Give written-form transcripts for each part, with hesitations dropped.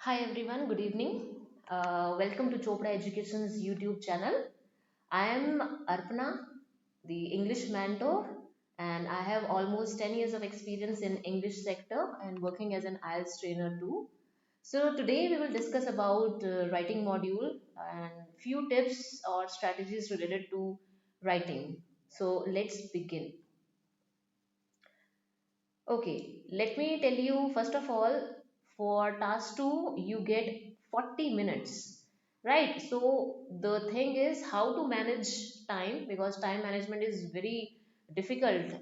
Hi everyone, good evening. Welcome to Chopra Education's YouTube channel. I am Arpana, the English mentor, and I have almost 10 years of experience in English sector and working as an IELTS trainer too. So today we will discuss about writing module and few tips or strategies related to writing. So let's begin. Okay, let me tell you first of all, for task 2, you get 40 minutes, right? So, the thing is how to manage time because time management is very difficult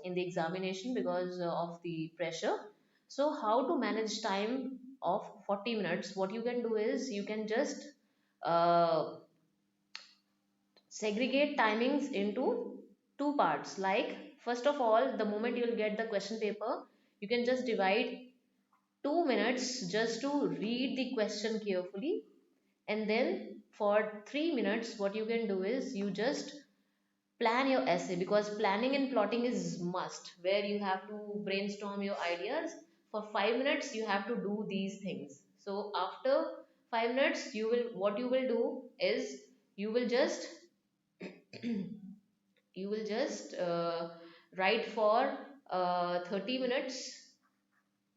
in the examination because of the pressure. So, how to manage time of 40 minutes? What you can do is you can just uh, segregate timings into two parts. Like, first of all, the moment you'll get the question paper, you can just divide 2 minutes just to read the question carefully, and then for 3 minutes what you can do is you just plan your essay, because planning and plotting is must, where you have to brainstorm your ideas. For 5 minutes you have to do these things. So after 5 minutes, you will do is you will just you will just write for 30 minutes.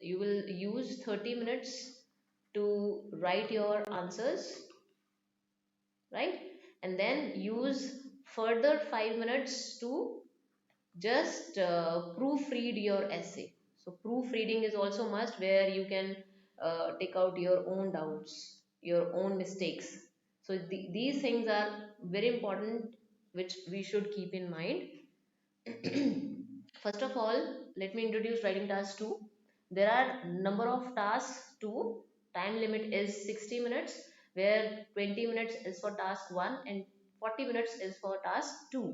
You will use 30 minutes to write your answers, right? And then use further 5 minutes to just proofread your essay. So proofreading is also must, where you can take out your own doubts, your own mistakes. So these things are very important, which we should keep in mind. First of all, let me introduce writing task 2. There are number of tasks 2. Time limit is 60 minutes, where 20 minutes is for task 1 and 40 minutes is for task 2.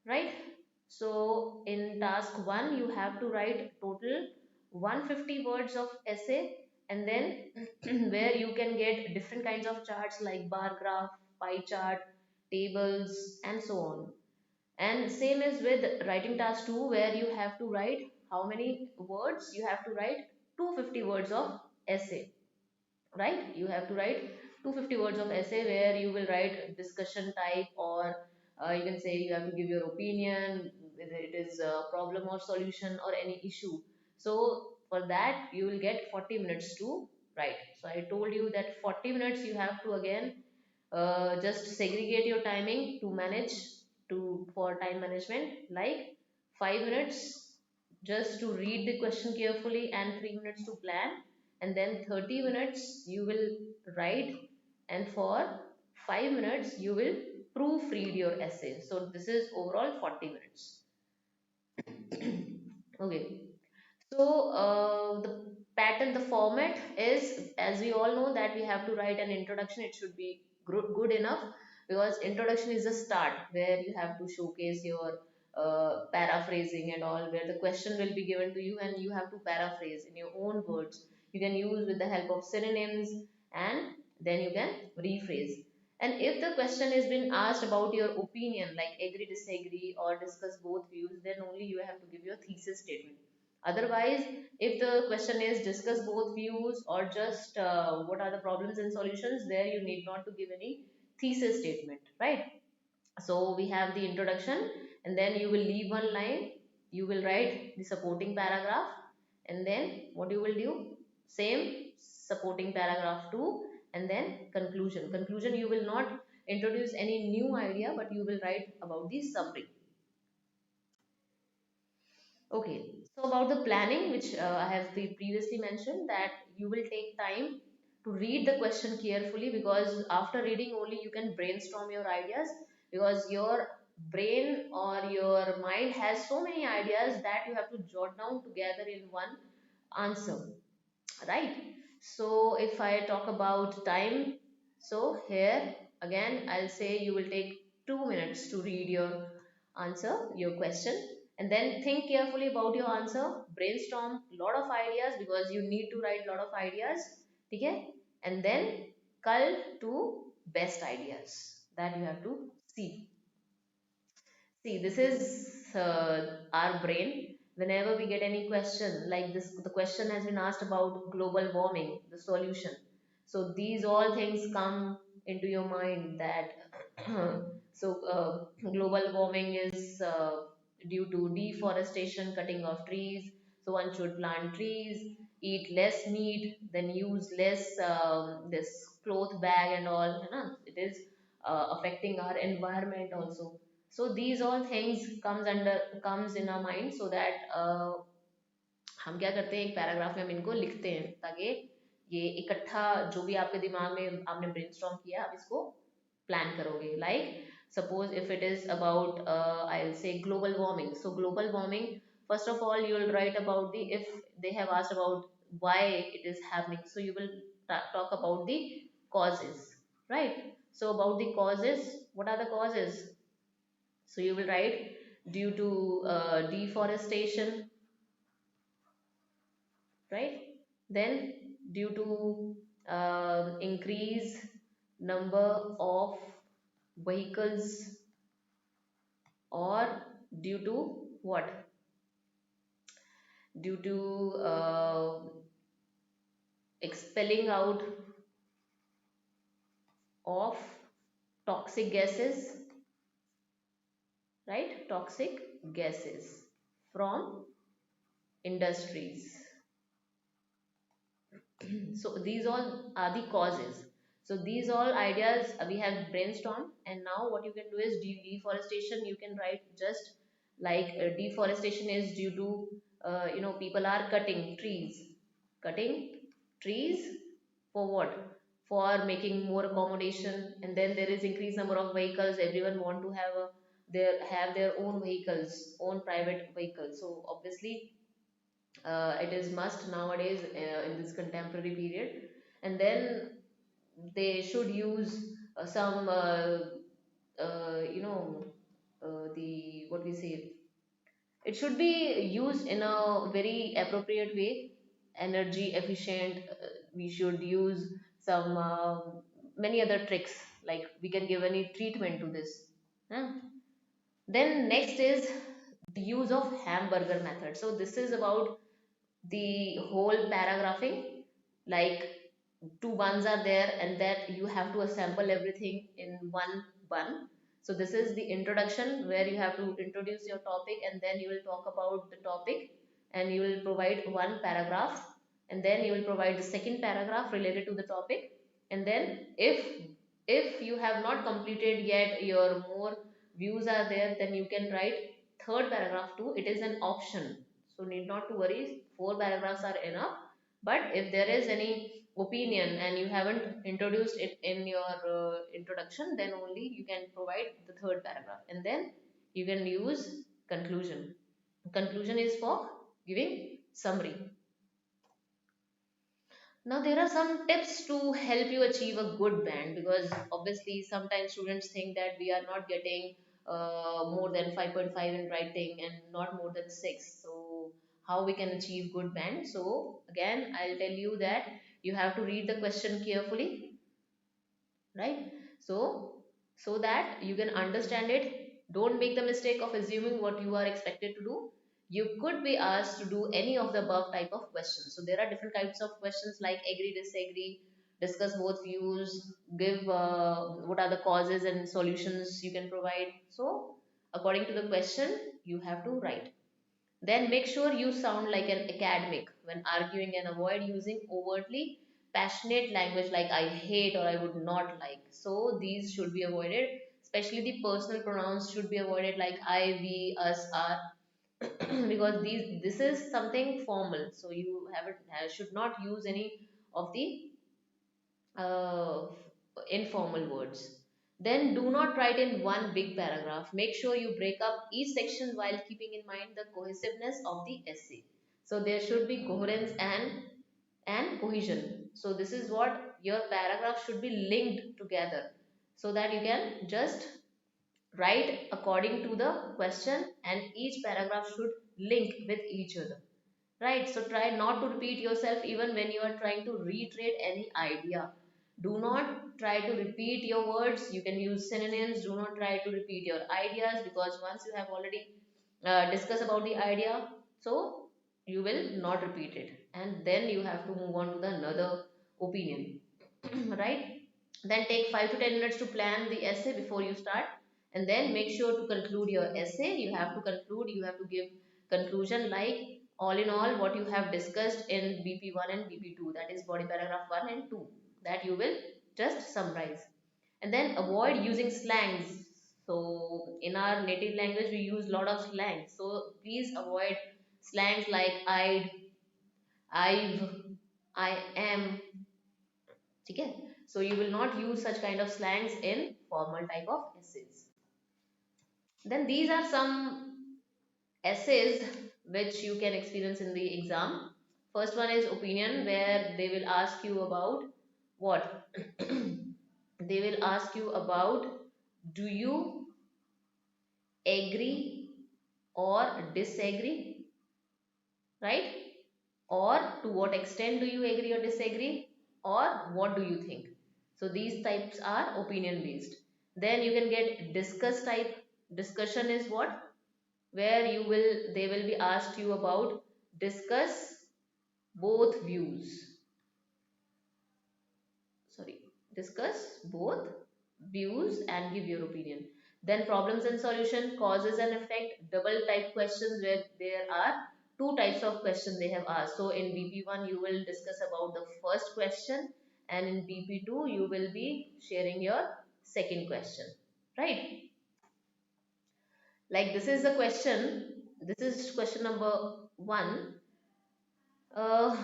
Right? So in task 1, you have to write total 150 words of essay, and then where you can get different kinds of charts like bar graph, pie chart, tables, and so on. And same is with writing task 2, where you have to write how many words? You have to write 250 words of essay, right? You have to write 250 words of essay, where you will write discussion type, or you can say you have to give your opinion, whether it is a problem or solution or any issue. So for that you will get 40 minutes to write. So I told you that 40 minutes you have to again just segregate your timing to manage, to for time management, like 5 minutes just to read the question carefully and 3 minutes to plan, and then 30 minutes you will write, and for 5 minutes you will proofread your essay. So this is overall 40 minutes. Okay, so the pattern, the format is, as we all know, that we have to write an introduction. It should be good enough, because introduction is a start where you have to showcase your paraphrasing and all, where the question will be given to you and you have to paraphrase in your own words. You can use with the help of synonyms, and then you can rephrase. And if the question has been asked about your opinion, like agree, disagree, or discuss both views, then only you have to give your thesis statement. Otherwise, if the question is discuss both views or just what are the problems and solutions, there you need not to give any thesis statement, right? So we have the introduction, and then you will leave one line, you will write the supporting paragraph, and then what you will do? Same supporting paragraph 2, and then conclusion. Conclusion, you will not introduce any new idea, but you will write about the summary. Okay, so about the planning, which I have previously mentioned, that you will take time to read the question carefully, because after reading only you can brainstorm your ideas, because your brain or your mind has so many ideas that you have to jot down together in one answer, right? So if I talk about time, so here again I'll say you will take 2 minutes to read your answer, your question, and then think carefully about your answer, brainstorm lot of ideas, because you need to write lot of ideas, okay? And then cull to best ideas that you have to see. See, this is our brain. whenever we get any question like this, the question has been asked about global warming, the solution. So these all things come into your mind that global warming is due to deforestation, cutting of trees. So one should plant trees, eat less meat, then use less this cloth bag and all. You know, it is affecting our environment also. So these all things comes in our mind, so that हम क्या करते हैं, एक paragraph में हम इनको लिखते हैं ताकि ये इकट्ठा जो भी आपके दिमाग में आपने ब्रेनस्टॉर्म किया आप इसको प्लान करोगे. Like suppose if it is about I'll say global warming. So global warming, first of all you will write about the, if they have asked about why it is happening, so you will talk about the causes, right? So about the causes, what are the causes? So you will write due to deforestation, right? Then due to increase number of vehicles, or due to what? Due to expelling out of toxic gases, right? Toxic gases from industries. So these all are the causes. So these all ideas we have brainstormed, and now what you can do is deforestation. You can write just like deforestation is due to people are cutting trees for what? For making more accommodation, and then there is increased number of vehicles. Everyone want to have their own vehicles, own private vehicles. So obviously it is must nowadays in this contemporary period. And then they should use some you know the what we say, it should be used in a very appropriate way, energy efficient. We should use some many other tricks, like we can give any treatment to this. Huh? Then next is the use of hamburger method. So this is about the whole paragraphing, like two buns are there and that you have to assemble everything in one bun. So this is the introduction where you have to introduce your topic, and then you will talk about the topic, and you will provide one paragraph, and then you will provide the second paragraph related to the topic. And then if you have not completed yet, your more views are there, then you can write third paragraph too. It is an option, so need not to worry, four paragraphs are enough. But if there is any opinion and you haven't introduced it in your introduction, then only you can provide the third paragraph, and then you can use conclusion. Conclusion is for giving summary. Now there are some tips to help you achieve a good band, because obviously sometimes students think that we are not getting more than 5.5 in writing and not more than 6. So how we can achieve good band? So again, I'll tell you that you have to read the question carefully, right? So that you can understand it. Don't make the mistake of assuming what you are expected to do. You could be asked to do any of the above type of questions. So there are different types of questions like agree, disagree, discuss both views, give what are the causes and solutions you can provide. So according to the question you have to write. Then make sure you sound like an academic when arguing, and avoid using overtly passionate language like I hate or I would not like. So these should be avoided. Especially the personal pronouns should be avoided like I, we, us, our, because this is something formal. So you haven't should not use any of the uh, informal words. Then do not write in one big paragraph. Make sure you break up each section while keeping in mind the cohesiveness of the essay. So there should be coherence and cohesion. So this is what your paragraph should be linked together, so that you can just write according to the question, and each paragraph should link with each other. Right, so try not to repeat yourself even when you are trying to reiterate any idea. Do not try to repeat your words. You can use synonyms. Do not try to repeat your ideas, because once you have already discussed about the idea, So you will not repeat it, and then you have to move on to the another opinion. Right? Then take 5 to 10 minutes to plan the essay before you start, and then make sure to conclude your essay. You have to conclude, you have to give conclusion like all in all what you have discussed in BP1 and BP2, that is body paragraph 1 and 2, that you will just summarize. And then avoid using slangs. So in our native language we use lot of slangs, so please avoid slangs like I've, I am. Okay? So you will not use such kind of slangs in formal type of essays. Then these are some essays which you can experience in the exam. First one is opinion, where they will ask you about what? They will ask you about, do you agree or disagree, right? Or to what extent do you agree or disagree, or what do you think? So these types are opinion based. Then you can get discuss type. Discussion is what? Where you will, they will be asked you about, discuss both views, sorry, discuss both views and give your opinion. Then problems and solution, causes and effect, double type questions, where there are two types of questions they have asked. So in BP1 you will discuss about the first question, and in BP2 you will be sharing your second question, right? Like this is the question, this is question number 1. uh,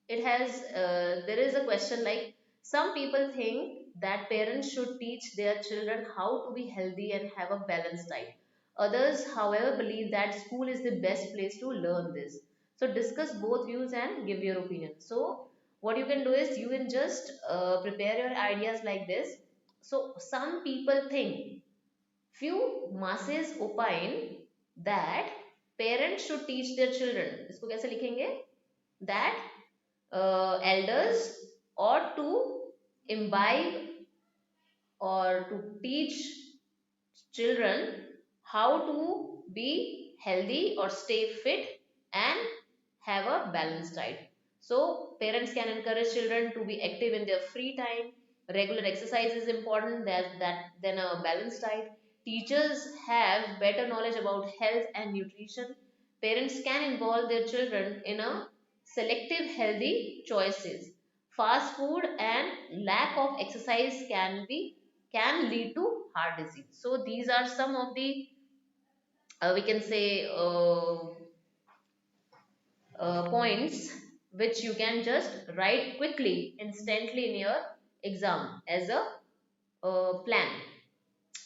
it has there is a question like, some people think that parents should teach their children how to be healthy and have a balanced diet. Others however believe that school is the best place to learn this. So discuss both views and give your opinion. So what you can do is you can just prepare your ideas like this. So some people think, few masses opine that parents should teach their children, इसको कैसे लिखेंगे, that elders ought to imbibe or to teach children how to be healthy or stay fit and have a balanced diet. So parents can encourage children to be active in their free time. Regular exercise is important than a balanced diet. Teachers have better knowledge about health and nutrition. Parents can involve their children in a selective healthy choices. Fast food and lack of exercise can lead to heart disease. So these are some of the we can say points which you can just write quickly, instantly in your exam as a plan.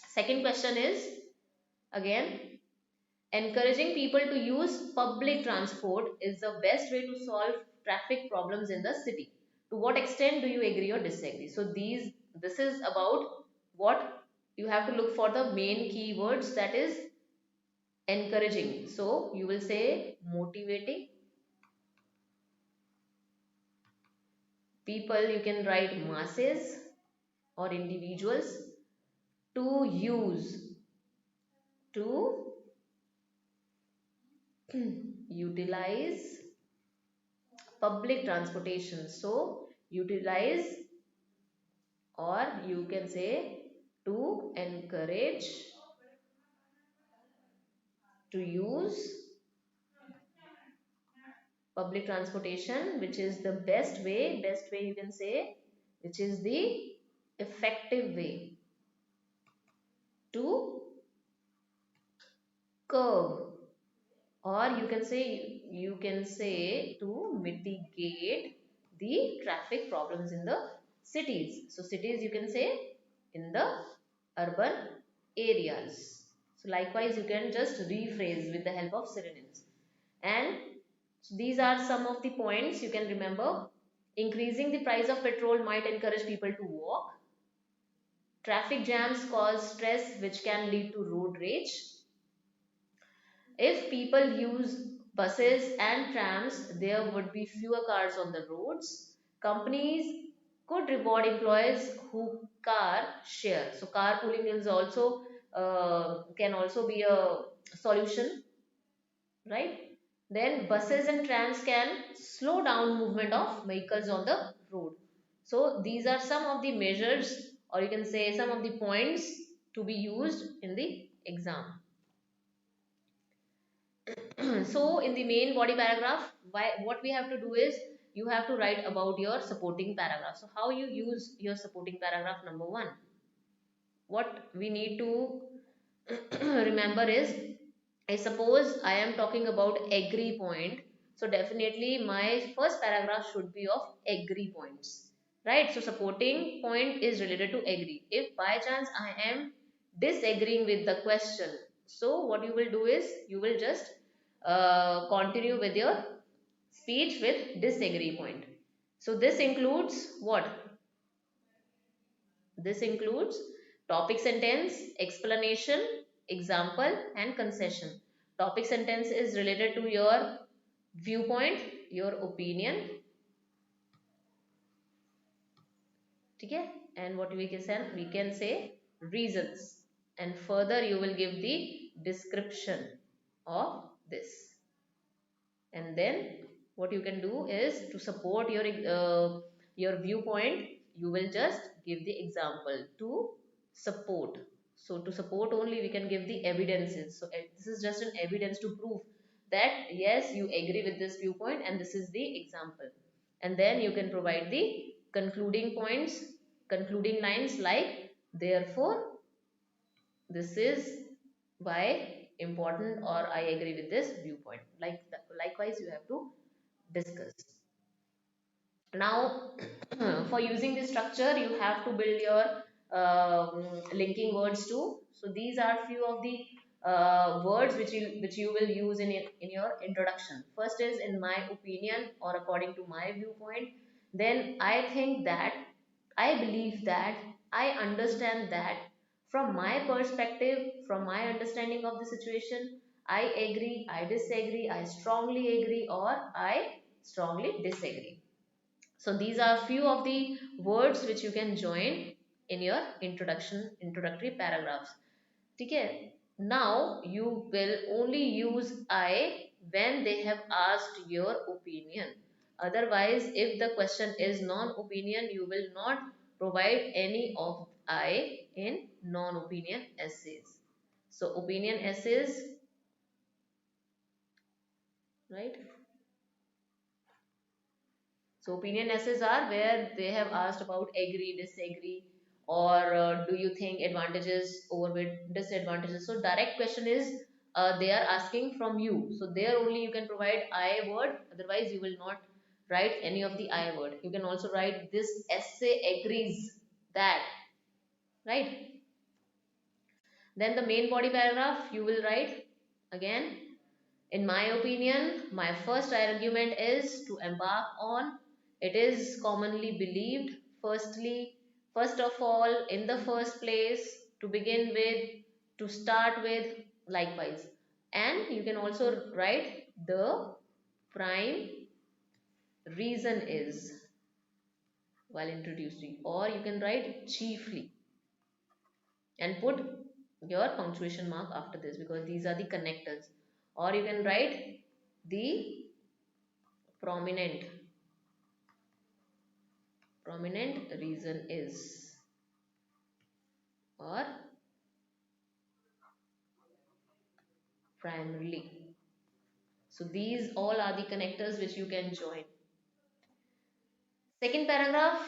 Second question is again, encouraging people to use public transport is the best way to solve traffic problems in the city. To what extent do you agree or disagree? So this is about what you have to look for, the main keywords, that is encouraging. So you will say motivating people, you can write masses or individuals to use, to utilize public transportation. So utilize, or you can say to encourage to use public transportation, which is the best way you can say, which is the effective way to curb, or you can say to mitigate the traffic problems in the cities. So cities you can say in the urban areas. So likewise you can just rephrase with the help of synonyms. And so these are some of the points you can remember. Increasing the price of petrol might encourage people to walk. Traffic jams cause stress which can lead to road rage. If people use buses and trams, there would be fewer cars on the roads. Companies could reward employees who car share. So carpooling is also can also be a solution, right? Then buses and trams can slow down movement of vehicles on the road. So these are some of the measures, or you can say some of the points to be used in the exam. So in the main body paragraph, what we have to do is you have to write about your supporting paragraph. So how you use your supporting paragraph? Number one, what we need to remember is, I suppose I am talking about agree point. So definitely my first paragraph should be of agree points, right? So supporting point is related to agree. If by chance I am disagreeing with the question, so what you will do is you will just continue with your speech with disagree point. So this includes what? This includes topic sentence, explanation, example, and concession. Topic sentence is related to your viewpoint, your opinion, okay? And what we can say reasons. And further you will give the description of this. And then what you can do is to support your viewpoint, you will just give the example to support. So to support only we can give the evidences. So this is just an evidence to prove that yes, you agree with this viewpoint, and this is the example. And then you can provide the concluding points, concluding lines like therefore this is why important, or I agree with this viewpoint. Likewise you have to discuss. Now for using this structure you have to build your linking words too. So these are few of the words which you will use in your introduction. First is in my opinion, or according to my viewpoint. Then I think that, I believe that, I understand that, from my perspective, from my understanding of the situation, I agree, I disagree, I strongly agree, or I strongly disagree. So these are few of the words which you can join in your introductory paragraphs. Okay. Now you will only use I when they have asked your opinion. Otherwise, if the question is non-opinion, you will not provide any of I in non-opinion essays. So opinion essays, right? So opinion essays are where they have asked about agree, disagree, or do you think advantages overweight disadvantages. So direct question is they are asking from you. So there only you can provide I word. Otherwise you will not write any of the I word. You can also write this essay agrees that, right? Then the main body paragraph you will write again. In my opinion, my first argument is to embark on. It is commonly believed, first of all, in the first place, to begin with, to start with, likewise. And you can also write the prime reason is while introducing, or you can write chiefly and put your punctuation mark after this because these are the connectors. Or you can write the prominent prominent reason is, or primarily. So these all are the connectors which you can join. Second paragraph,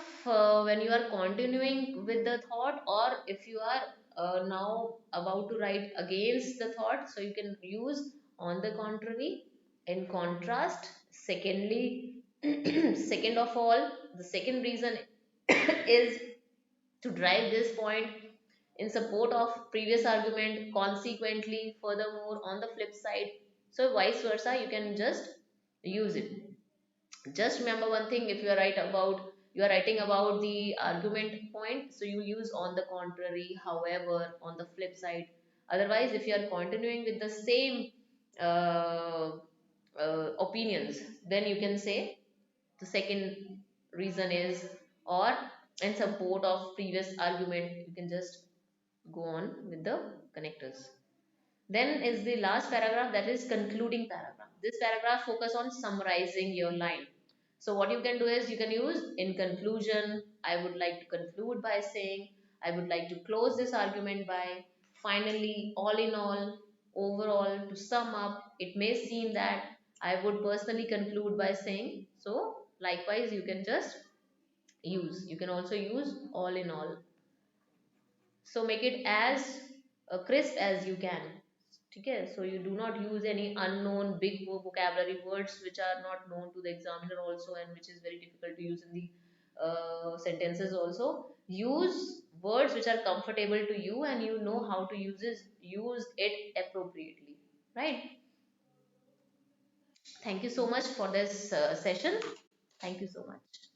when you are continuing with the thought, or if you are now about to write against the thought, so you can use on the contrary, in contrast. Secondly, second of all, the second reason is to drive this point in support of previous argument. Consequently, furthermore, on the flip side, so vice versa you can just use it. Just remember one thing, if you are writing about the argument point, so you use on the contrary, however, on the flip side. Otherwise if you are continuing with the same uh, opinions, then you can say the second reason is, or in support of previous argument, you can just go on with the connectors. Then is the last paragraph, that is concluding paragraph. This paragraph focus on summarizing your line. So what you can do is you can use in conclusion, I would like to conclude by saying, I would like to close this argument by, finally, all in all, overall, to sum up. It may seem that I would personally conclude by saying, so likewise, you can just you can also use all in all. So make it as crisp as you can. Okay, so you do not use any unknown big vocabulary words which are not known to the examiner also, and which is very difficult to use in the sentences also. Use words which are comfortable to you and you know how to use it appropriately, right? Thank you so much for this session. Thank you so much.